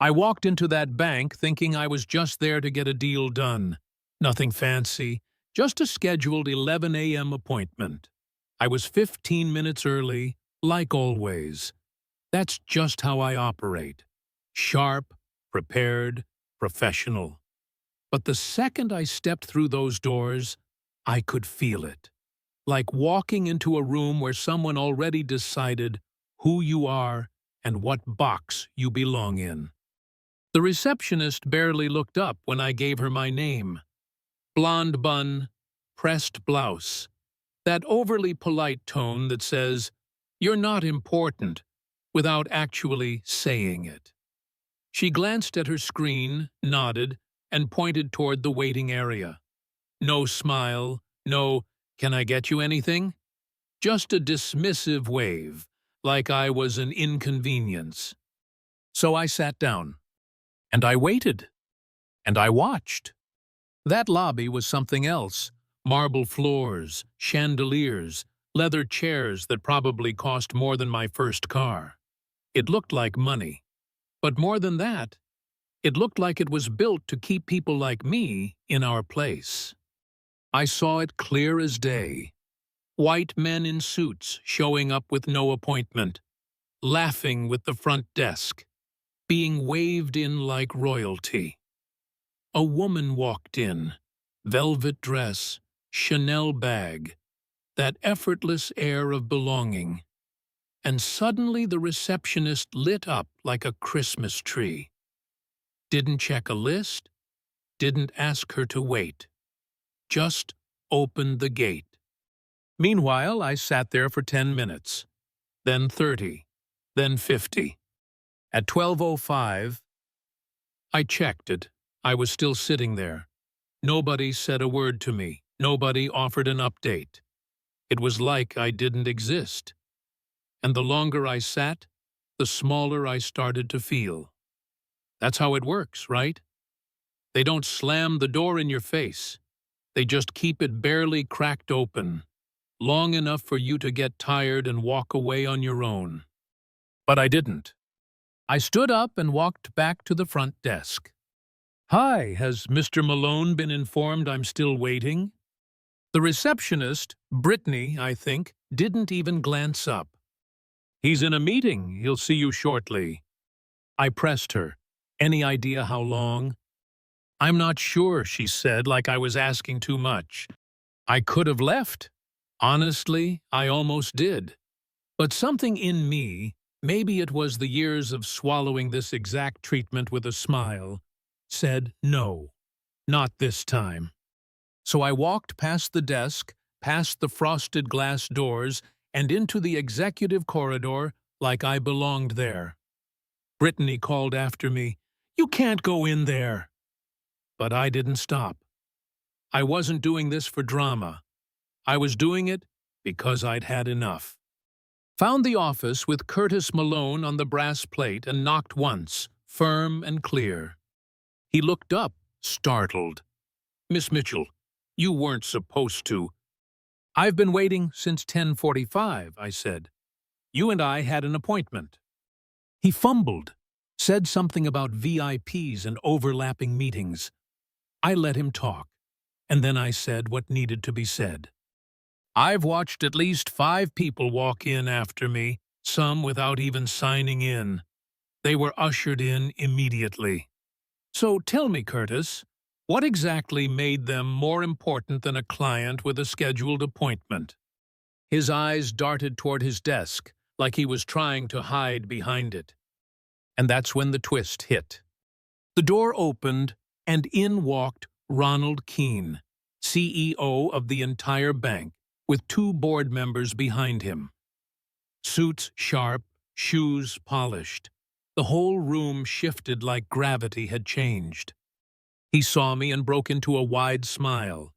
I walked into that bank thinking I was just there to get a deal done. Nothing fancy, just a scheduled 11 a.m. appointment. I was 15 minutes early, like always. That's just how I operate. Sharp, prepared, professional. But the second I stepped through those doors, I could feel it. Like walking into a room where someone already decided who you are and what box you belong in. The receptionist barely looked up when I gave her my name. Blonde bun, pressed blouse. That overly polite tone that says, "You're not important," without actually saying it. She glanced at her screen, nodded, and pointed toward the waiting area. No smile, no, "Can I get you anything?" Just a dismissive wave, like I was an inconvenience. So I sat down. And I waited. And I watched. That lobby was something else. Marble floors, chandeliers, leather chairs that probably cost more than my first car. It looked like money. But more than that, it looked like it was built to keep people like me in our place. I saw it clear as day. White men in suits showing up with no appointment, laughing with the front desk, being waved in like royalty. A woman walked in, velvet dress, Chanel bag, that effortless air of belonging. And suddenly the receptionist lit up like a Christmas tree. Didn't check a list, didn't ask her to wait. Just opened the gate. Meanwhile, I sat there for 10 minutes, then 30, then 50. At 12:05, I checked it. I was still sitting there. Nobody said a word to me. Nobody offered an update. It was like I didn't exist. And the longer I sat, the smaller I started to feel. That's how it works, right? They don't slam the door in your face. They just keep it barely cracked open, long enough for you to get tired and walk away on your own. But I didn't. I stood up and walked back to the front desk. "Hi, has Mr. Malone been informed I'm still waiting?" The receptionist, Brittany, I think, didn't even glance up. "He's in a meeting. He'll see you shortly." I pressed her. "Any idea how long?" "I'm not sure," she said, like I was asking too much. I could have left. Honestly, I almost did. But something in me, maybe it was the years of swallowing this exact treatment with a smile, said no, not this time. So I walked past the desk, past the frosted glass doors, and into the executive corridor like I belonged there. Brittany called after me, "You can't go in there." But I didn't stop. I wasn't doing this for drama. I was doing it because I'd had enough. Found the office with Curtis Malone on the brass plate and knocked once, firm and clear. He looked up, startled. "Miss Mitchell, you weren't supposed to." "I've been waiting since 10:45, I said. "You and I had an appointment." He fumbled, said something about VIPs and overlapping meetings. I let him talk, and then I said what needed to be said. "I've watched at least 5 people walk in after me, some without even signing in. They were ushered in immediately. So tell me, Curtis, what exactly made them more important than a client with a scheduled appointment?" His eyes darted toward his desk, like he was trying to hide behind it. And that's when the twist hit. The door opened, and in walked Ronald Keene, CEO of the entire bank, with 2 board members behind him. Suits sharp, shoes polished. The whole room shifted like gravity had changed. He saw me and broke into a wide smile.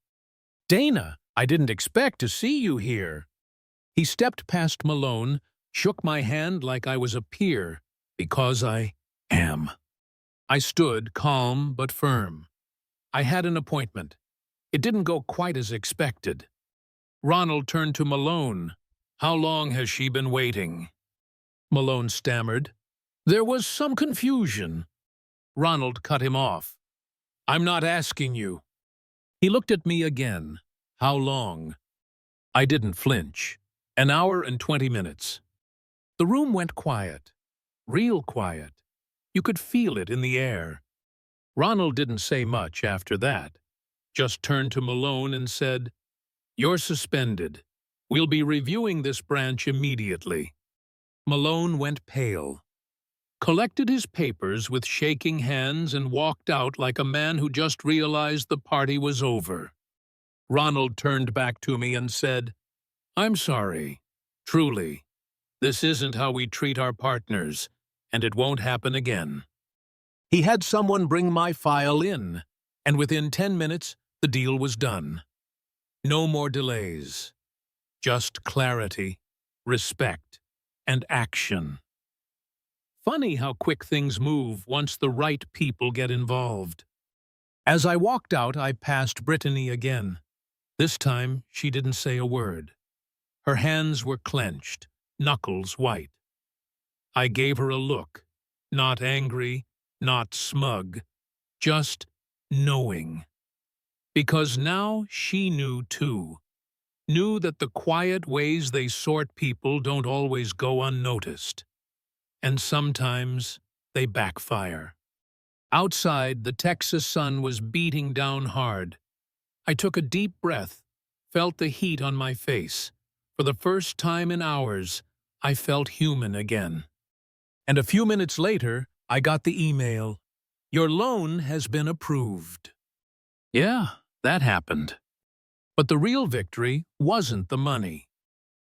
"Dana, I didn't expect to see you here." He stepped past Malone, shook my hand like I was a peer, because I am. I stood calm but firm. I had an appointment. It didn't go quite as expected. Ronald turned to Malone. "How long has she been waiting?" Malone stammered. "There was some confusion." Ronald cut him off. "I'm not asking you." He looked at me again. "How long?" I didn't flinch. "An hour and 20 minutes. The room went quiet. Real quiet. You could feel it in the air. Ronald didn't say much after that. Just turned to Malone and said, "You're suspended. We'll be reviewing this branch immediately." Malone went pale, collected his papers with shaking hands and walked out like a man who just realized the party was over. Ronald turned back to me and said, "I'm sorry. Truly. This isn't how we treat our partners, and it won't happen again." He had someone bring my file in, and within 10 minutes, the deal was done. No more delays. Just clarity, respect, and action. Funny how quick things move once the right people get involved. As I walked out, I passed Brittany again. This time, she didn't say a word. Her hands were clenched, knuckles white. I gave her a look, not angry, not smug, just knowing. Because now she knew too. Knew that the quiet ways they sort people don't always go unnoticed. And sometimes they backfire. Outside, the Texas sun was beating down hard. I took a deep breath, felt the heat on my face. For the first time in hours, I felt human again. And a few minutes later, I got the email. "Your loan has been approved." Yeah, that happened. But the real victory wasn't the money.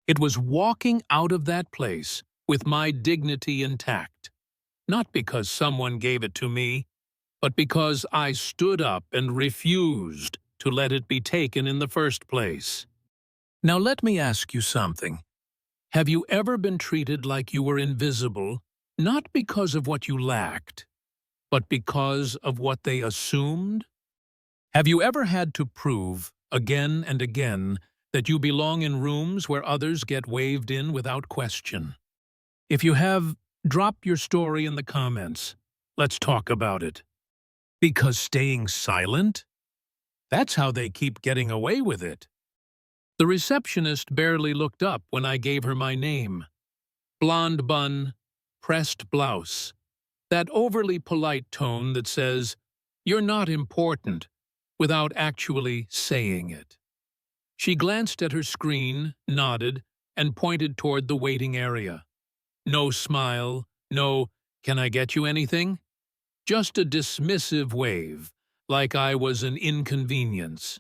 It was walking out of that place with my dignity intact. Not because someone gave it to me, but because I stood up and refused to let it be taken in the first place. Now let me ask you something. Have you ever been treated like you were invisible, not because of what you lacked, but because of what they assumed? Have you ever had to prove, again and again, that you belong in rooms where others get waved in without question? If you have, drop your story in the comments. Let's talk about it. Because staying silent? That's how they keep getting away with it. The receptionist barely looked up when I gave her my name. Blonde bun, pressed blouse. That overly polite tone that says, "You're not important," without actually saying it. She glanced at her screen, nodded, and pointed toward the waiting area. No smile, no, "Can I get you anything?" Just a dismissive wave, like I was an inconvenience.